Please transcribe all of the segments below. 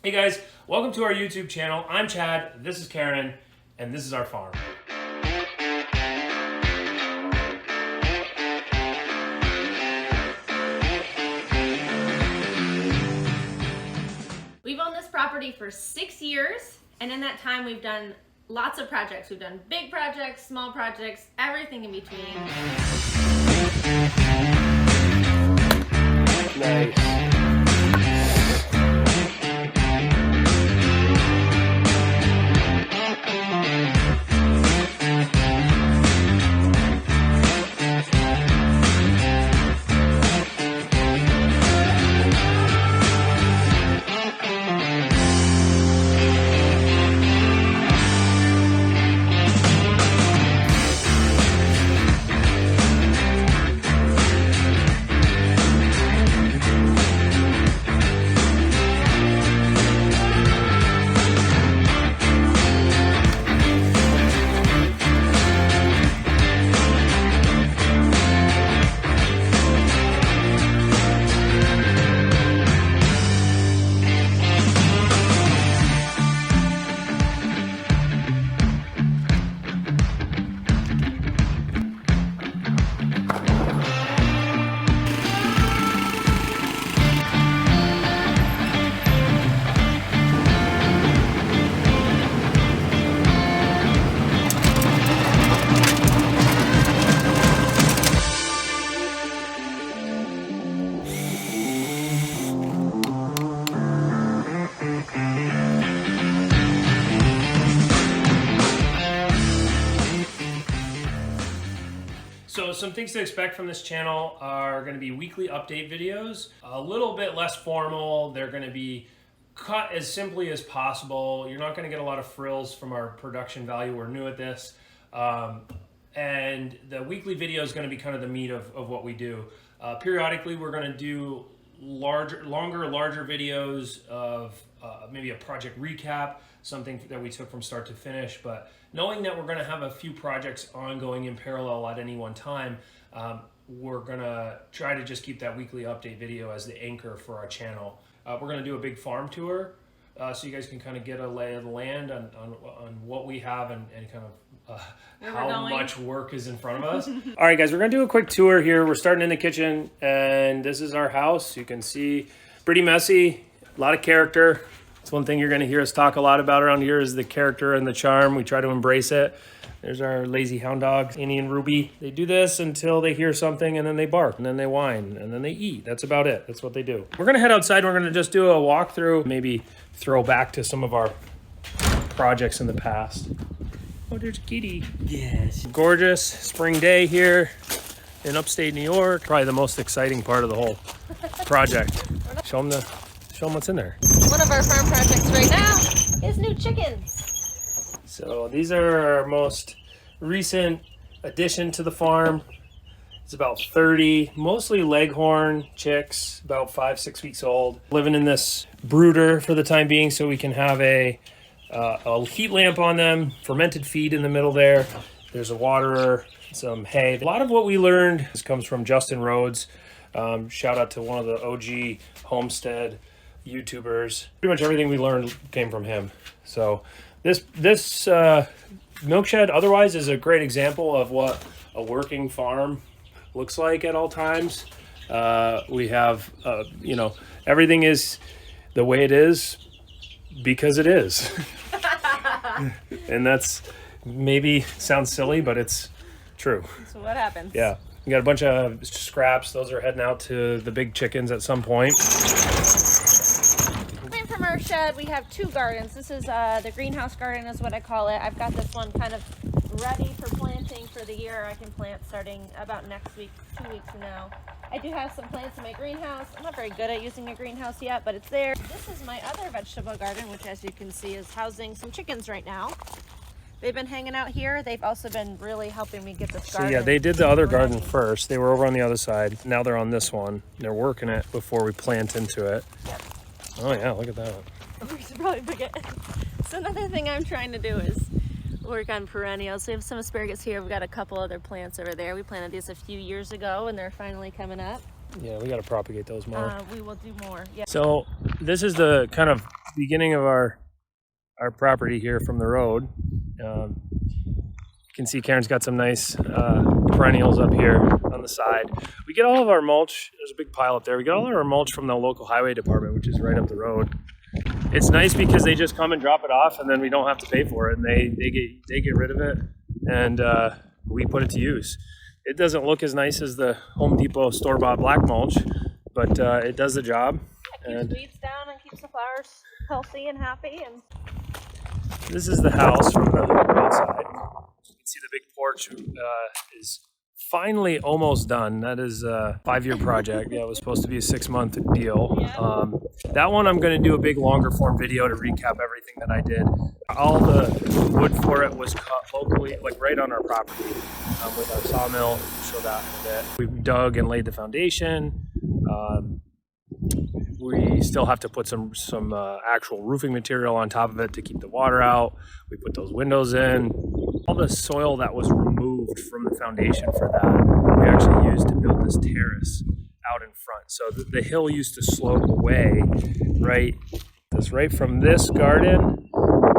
Hey guys, welcome to our YouTube channel. I'm Chad, this is Karen, and this is our farm. We've owned this property for 6 years, and in that time we've done lots of projects. We've done big projects, small projects, everything in between. Nice. So some things to expect from this channel are going to be weekly update videos, a little bit less formal. They're going to be cut as simply as possible. You're not going to get a lot of frills from our production value. We're new at this. And the weekly video is going to be kind of the meat of what we do. Periodically, we're going to do larger videos of maybe a project recap, something that we took from start to finish. But knowing that we're going to have a few projects ongoing in parallel at any one time, we're going to try to just keep that weekly update video as the anchor for our channel. We're going to do a big farm tour, so you guys can kind of get a lay of the land on what we have and kind of how much work is in front of us. All right, guys, we're going to do a quick tour here. We're starting in the kitchen, and this is our house. You can see pretty messy, a lot of character. It's one thing you're going to hear us talk a lot about around here is the character and the charm. We try to embrace it. There's our lazy hound dog, Annie and Ruby. They do this until they hear something, and then they bark, and then they whine, and then they eat. That's about it. That's what they do. We're going to head outside. We're going to just do a walkthrough, maybe throw back to some of our projects in the past. Oh, there's Kitty. Yes. Gorgeous spring day here in upstate New York. Probably the most exciting part of the whole project. Show them what's in there. One of our farm projects right now is new chickens. So these are our most recent addition to the farm. It's about 30, mostly leghorn chicks, about 5-6 weeks old. Living in this brooder for the time being so we can have a heat lamp on them, fermented feed in the middle there. There's a waterer, some hay. A lot of what we learned comes from Justin Rhodes. Shout out to one of the OG homestead YouTubers. Pretty much everything we learned came from him. So this milk shed otherwise is a great example of what a working farm looks like at all times. We have, everything is the way it is because it is. And that's maybe sounds silly, but it's true. So what happens? Yeah. We got a bunch of scraps. Those are heading out to the big chickens at some point. Right from our shed, we have two gardens. This is the greenhouse garden is what I call it. I've got this one kind of ready for planting for the year. I can plant starting about next week, 2 weeks from now. I do have some plants in my greenhouse. I'm not very good at using a greenhouse yet, but it's there. This is my other vegetable garden, which as you can see is housing some chickens right now. They've been hanging out here. They've also been really helping me get this garden. So yeah, they did the other garden first. They were over on the other side. Now they're on this one. They're working it before we plant into it. Yep. Oh yeah, look at that. We should probably pick it. So another thing I'm trying to do is work on perennials. So we have some asparagus here. We've got a couple other plants over there. We planted these a few years ago and they're finally coming up. Yeah, we got to propagate those more. We will do more. Yeah. So this is the kind of beginning of our property here from the road. You can see Karen's got some nice perennials up here on the side. We get all of our mulch. There's a big pile up there. We get all of our mulch from the local highway department, which is right up the road. It's nice because they just come and drop it off, and then we don't have to pay for it, and they get rid of it, and we put it to use. It doesn't look as nice as the Home Depot store-bought black mulch, but it does the job. It keeps weeds down and keeps the flowers healthy and happy. And this is the house from the outside. You can see the big porch is finally almost done. That is a 5-year project. Yeah, it was supposed to be a 6-month deal. Yeah. That one I'm going to do a big longer form video to recap everything that I did. All the wood for it was cut locally, like right on our property with our sawmill. Show that in a bit. We dug and laid the foundation. We still have to put some actual roofing material on top of it to keep the water out. We put those windows in. All the soil that was removed from the foundation for that, we actually used to build this terrace out in front. So the hill used to slope away right from this garden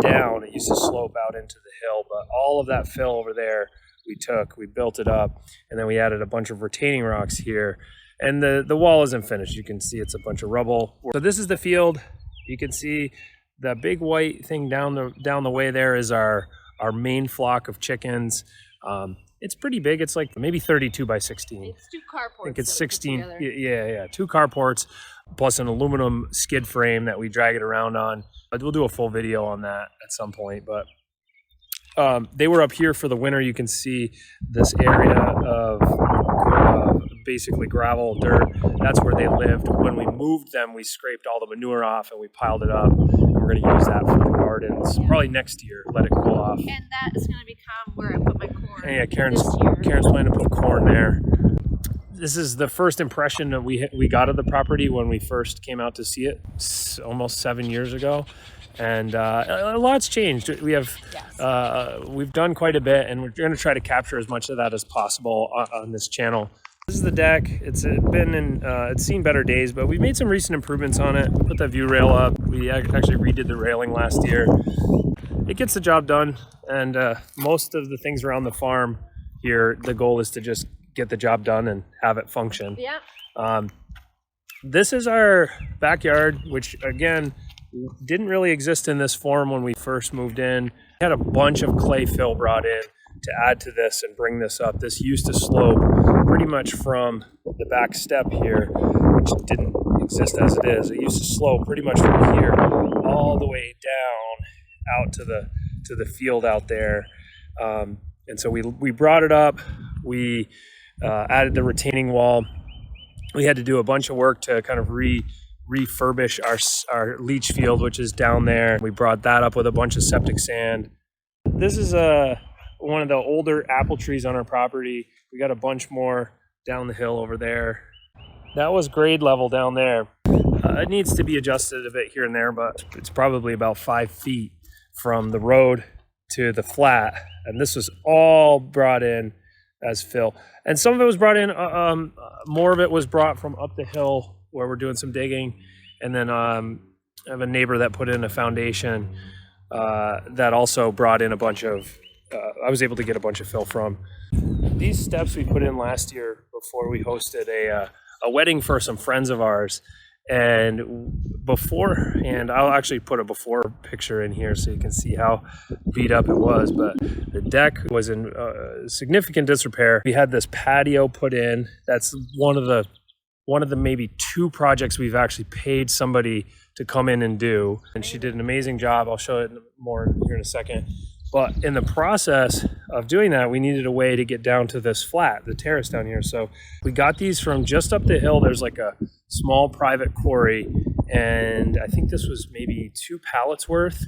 down. It used to slope out into the hill, but all of that fill over there we built it up, and then we added a bunch of retaining rocks here. And the wall isn't finished. You can see it's a bunch of rubble. So this is the field. You can see the big white thing down the way there is our main flock of chickens. It's pretty big. It's like maybe 32 by 16. It's 2 carports. I think it's 16. Yeah. 2 carports plus an aluminum skid frame that we drag it around on. But we'll do a full video on that at some point. But they were up here for the winter. You can see this area of basically gravel, dirt. That's where they lived. When we moved them, we scraped all the manure off and we piled it up. And we're going to use that for the gardens. Yeah. Probably next year, let it cool off. And that is going to become where I put my corn. And yeah, Karen's planning to put corn there. This is the first impression that we got of the property when we first came out to see it almost 7 years ago. And a lot's changed. We've done quite a bit, and we're going to try to capture as much of that as possible on this channel. This is the deck. It's seen better days, but we made some recent improvements on it. We put that view rail up. We actually redid the railing last year. It gets the job done, and most of the things around the farm here, the goal is to just get the job done and have it function. Yeah. This is our backyard, which again didn't really exist in this form when we first moved in. We had a bunch of clay fill brought in to add to this and bring this up. This used to slope pretty much from the back step here, which didn't exist as it is. It used to slope pretty much from here all the way down out to the field out there. And so we brought it up. We added the retaining wall. We had to do a bunch of work to kind of refurbish our leach field, which is down there. We brought that up with a bunch of septic sand. This is one of the older apple trees on our property. We got a bunch more down the hill over there. That was grade level down there. It needs to be adjusted a bit here and there, but it's probably about 5 feet from the road to the flat. And this was all brought in as fill. And some of it was brought in, more of it was brought from up the hill where we're doing some digging. And then I have a neighbor that put in a foundation that also brought in a bunch of, I was able to get a bunch of fill from. These steps we put in last year before we hosted a wedding for some friends of ours. And beforehand, I'll actually put a before picture in here so you can see how beat up it was. But the deck was in significant disrepair. We had this patio put in. That's one of the maybe 2 projects we've actually paid somebody to come in and do. And she did an amazing job. I'll show it more here in a second. But in the process of doing that, we needed a way to get down to this flat, the terrace down here. So we got these from just up the hill. There's like a small private quarry. And I think this was maybe 2 pallets worth.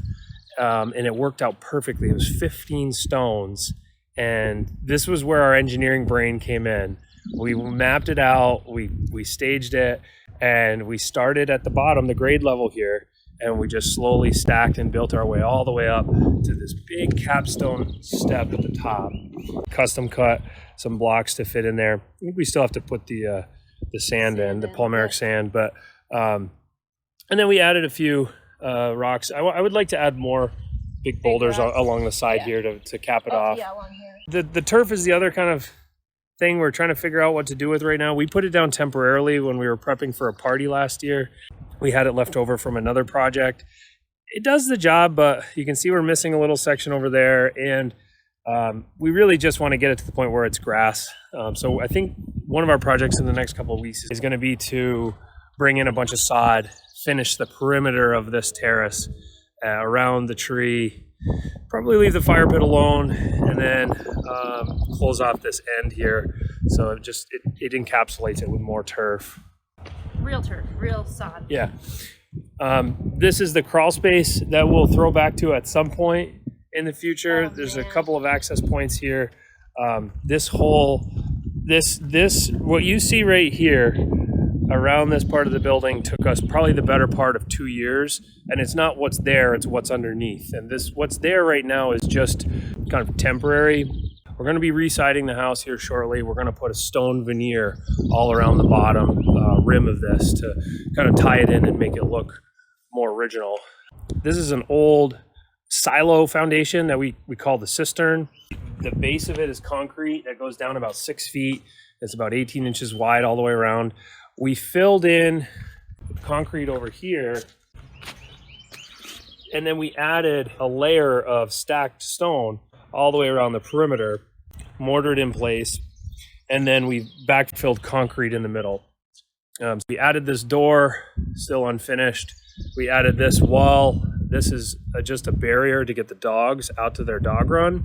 And it worked out perfectly. It was 15 stones. And this was where our engineering brain came in. We mapped it out, we staged it, and we started at the bottom, the grade level here, and we just slowly stacked and built our way all the way up to this big capstone step at the top. Custom cut some blocks to fit in there. I think we still have to put the sand in, the palmaric sand. But and then we added a few rocks. I would like to add more big boulders along the side here to cap it off. Yeah, along here. The turf is the other kind of thing we're trying to figure out what to do with right now. We put it down temporarily when we were prepping for a party last year. We had it left over from another project. It does the job, but you can see we're missing a little section over there, and we really just want to get it to the point where it's grass. So I think one of our projects in the next couple of weeks is going to be to bring in a bunch of sod, finish the perimeter of this terrace around the tree, probably leave the fire pit alone, and then close off this end here. So it encapsulates it with more turf. Real turf, real sod. Yeah. This is the crawl space that we'll throw back to at some point in the future. There's a couple of access points here. This whole, what you see right here around this part of the building took us probably the better part of 2 years. And it's not what's there, it's what's underneath. And what's there right now is just kind of temporary. We're going to be residing the house here shortly. We're going to put a stone veneer all around the bottom rim of this to kind of tie it in and make it look more original. This is an old silo foundation that we call the cistern. The base of it is concrete that goes down about 6 feet. It's about 18 inches wide all the way around. We filled in concrete over here, and then we added a layer of stacked stone all the way around the perimeter, mortared in place, and then we backfilled concrete in the middle. So we added this door, still unfinished. We added this wall. This is just a barrier to get the dogs out to their dog run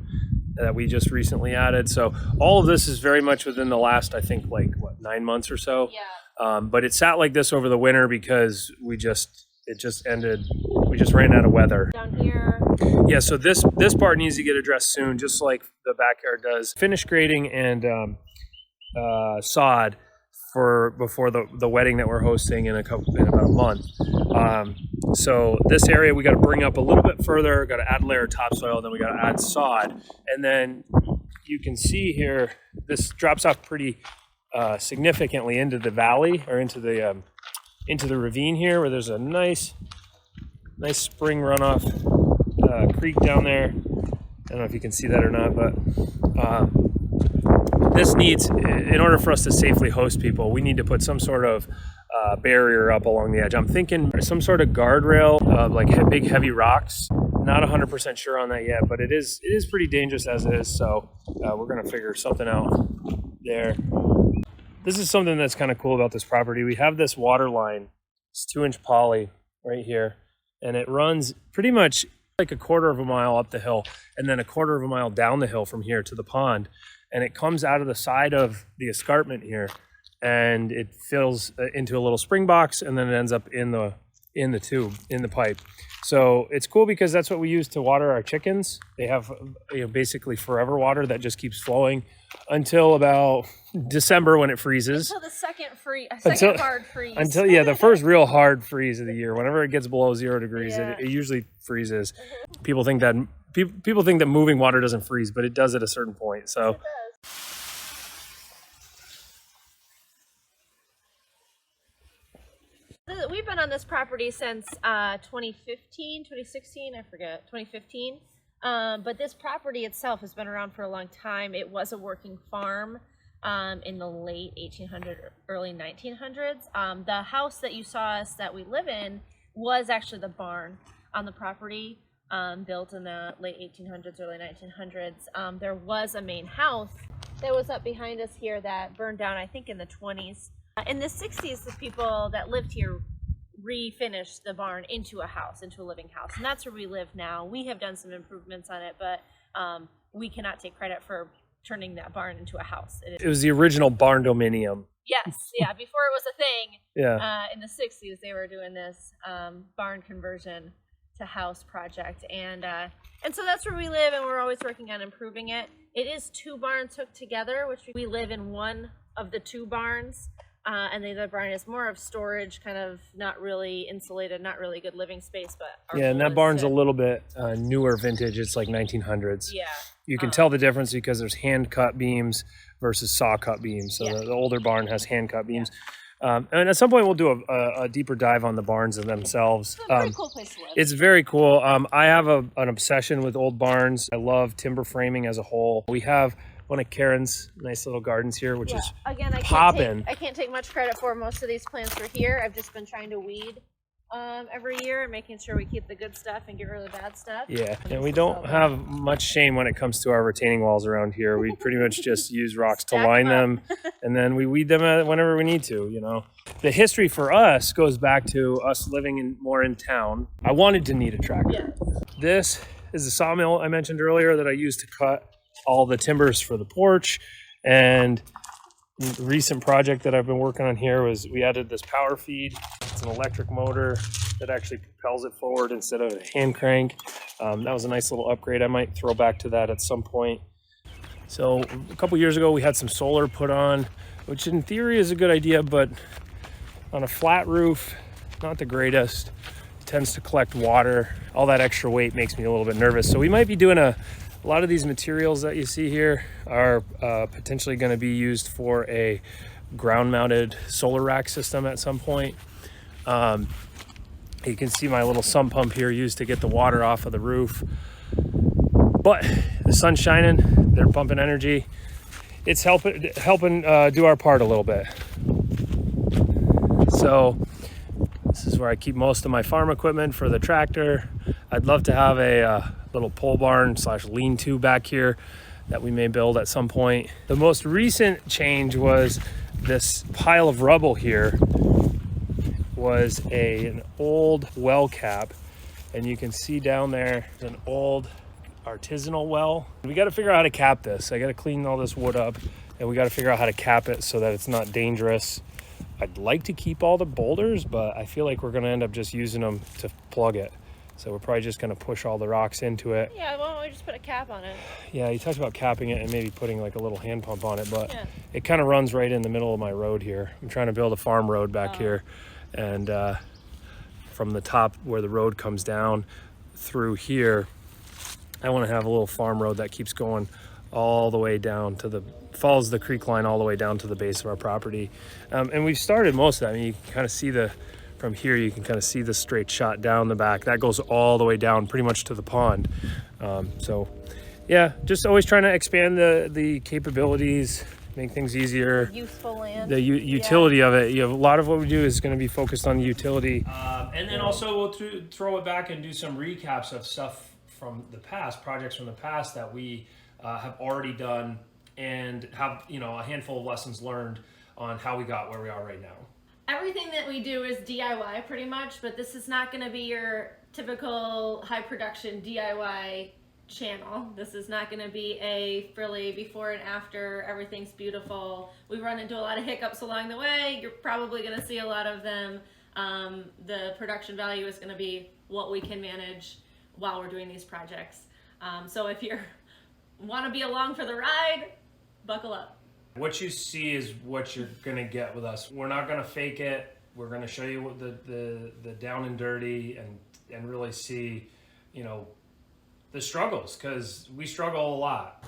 that we just recently added. So all of this is very much within the last, I think, 9 months or so. Yeah. But it sat like this over the winter because we just ran out of weather. Down here. Yeah, so this part needs to get addressed soon, just like the backyard does. Finish grading and sod before the wedding that we're hosting in about a month. So this area we got to bring up a little bit further, got to add a layer of topsoil, then we got to add sod, and then you can see here this drops off pretty significantly into the valley, or into the ravine here, where there's a nice spring runoff creek down there. I don't know if you can see that or not, but this needs, in order for us to safely host people, we need to put some sort of barrier up along the edge. I'm thinking some sort of guardrail, like big heavy rocks. Not 100% sure on that yet, but it is pretty dangerous as it is. So we're gonna figure something out there. This is something that's kind of cool about this property. We have this water line, it's 2-inch poly right here, and it runs pretty much like a quarter of a mile up the hill and then a quarter of a mile down the hill from here to the pond. And it comes out of the side of the escarpment here, and it fills into a little spring box, and then it ends up in the tube, in the pipe. So it's cool because that's what we use to water our chickens. They have basically forever water that just keeps flowing until about December when it freezes. Until the second hard freeze. Until the first real hard freeze of the year. Whenever it gets below 0 degrees, it usually freezes. People think that moving water doesn't freeze, but it does at a certain point. So. We've been on this property since 2015, 2016, I forget, 2015. But this property itself has been around for a long time. It was a working farm in the late 1800s, early 1900s. The house that you saw that we live in was actually the barn on the property, built in the late 1800s, early 1900s. There was a main house that was up behind us here that burned down, I think, in the 20s. In the 60s, the people that lived here refinished the barn into a house, into a living house. And that's where we live now. We have done some improvements on it, but we cannot take credit for turning that barn into a house. It was the original barn dominium. Yes, yeah, before it was a thing. Yeah. In the 60s, they were doing this barn conversion to house project. And so that's where we live, and we're always working on improving it. It is 2 barns hooked together, which we live in one of the 2 barns. And the other barn is more of storage, kind of not really insulated, not really good living space. But and that barn's a little bit newer vintage. It's like 1900s. Yeah. You can tell the difference because there's hand cut beams versus saw cut beams. So the older barn has hand cut beams. And at some point we'll do a deeper dive on the barns themselves. It's a pretty cool place to live. It's very cool. I have an obsession with old barns. I love timber framing as a whole. We have one of Karen's nice little gardens here, which is again, I can't take much credit for most of these plants were here. I've just been trying to weed every year and making sure we keep the good stuff and get rid of the bad stuff. Yeah, and we don't have much shame when it comes to our retaining walls around here. We pretty much just use rocks to line them, and then we weed them whenever we need to, you know. The history for us goes back to us living more in town. I wanted to need a tractor. Yeah. This is the sawmill I mentioned earlier that I used to cut all the timbers for the porch, and the recent project that I've been working on here was we added this power feed. It's an electric motor that actually propels it forward instead of a hand crank. That was a nice little upgrade. I might throw back to that at some point. So a couple years ago, we had some solar put on, which in theory is a good idea, but on a flat roof, not the greatest. It tends to collect water. All that extra weight makes me a little bit nervous. So we might be doing a lot of these materials that you see here are potentially going to be used for a ground-mounted solar rack system at some point. You can see my little sump pump here used to get the water off of the roof. But the sun's shining, they're pumping energy. It's helping do our part a little bit. So this is where I keep most of my farm equipment for the tractor. I'd love to have a little pole barn / lean-to back here that we may build at some point. The most recent change was this pile of rubble here was an old well cap, and you can see down there an old artisanal well. We got to figure out how to cap this. I got to clean all this wood up, and we got to figure out how to cap it so that it's not dangerous. I'd like to keep all the boulders, but I feel like we're going to end up just using them to plug it. So we're probably just going to push all the rocks into it. Yeah, why don't we just put a cap on it? Yeah, he talked about capping it and maybe putting like a little hand pump on it, but it kind of runs right in the middle of my road here. I'm trying to build a farm road back here, and from the top where the road comes down through here, I want to have a little farm road that keeps going all the way down to follows the creek line all the way down to the base of our property. And we've started most of that. I mean, you can kind of see from here, you can kind of see the straight shot down the back. That goes all the way down pretty much to the pond. So yeah, just always trying to expand the capabilities, make things easier. Useful land. The utility of it. You have a lot of what we do is going to be focused on the utility. And then also we'll throw it back and do some recaps of stuff from the past, projects from the past that we have already done, and have a handful of lessons learned on how we got where we are right now. Everything that we do is DIY pretty much, but this is not going to be your typical high production DIY channel. This is not going to be a frilly before and after, everything's beautiful. We run into a lot of hiccups along the way. You're probably going to see a lot of them. The production value is going to be what we can manage while we're doing these projects. So if you want to be along for the ride, buckle up. What you see is what you're gonna get with us. We're not gonna fake it. We're gonna show you what the down and dirty, and really see, the struggles, because we struggle a lot.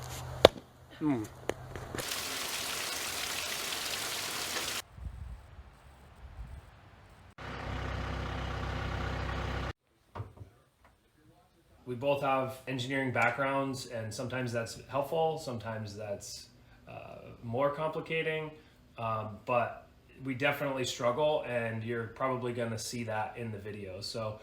We both have engineering backgrounds, and sometimes that's helpful, sometimes that's more complicating, but we definitely struggle, and you're probably going to see that in the video. So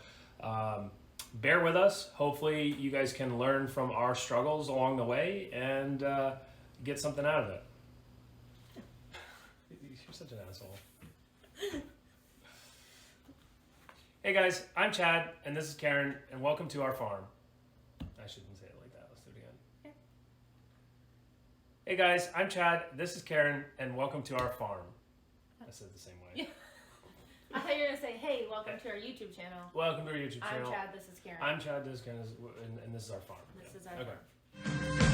bear with us. Hopefully you guys can learn from our struggles along the way and get something out of it. You're such an asshole. Hey guys, I'm Chad, and this is Karen, and welcome to our farm. I shouldn't say it like that. Let's do it again. Okay. Hey guys, I'm Chad, this is Karen, and welcome to our farm. I said it the same way. Yeah. I thought you were going to say, hey, welcome to our YouTube channel. Welcome to our YouTube channel. I'm Chad, this is Karen. I'm Chad, this is Karen, and this is our farm. This is our farm.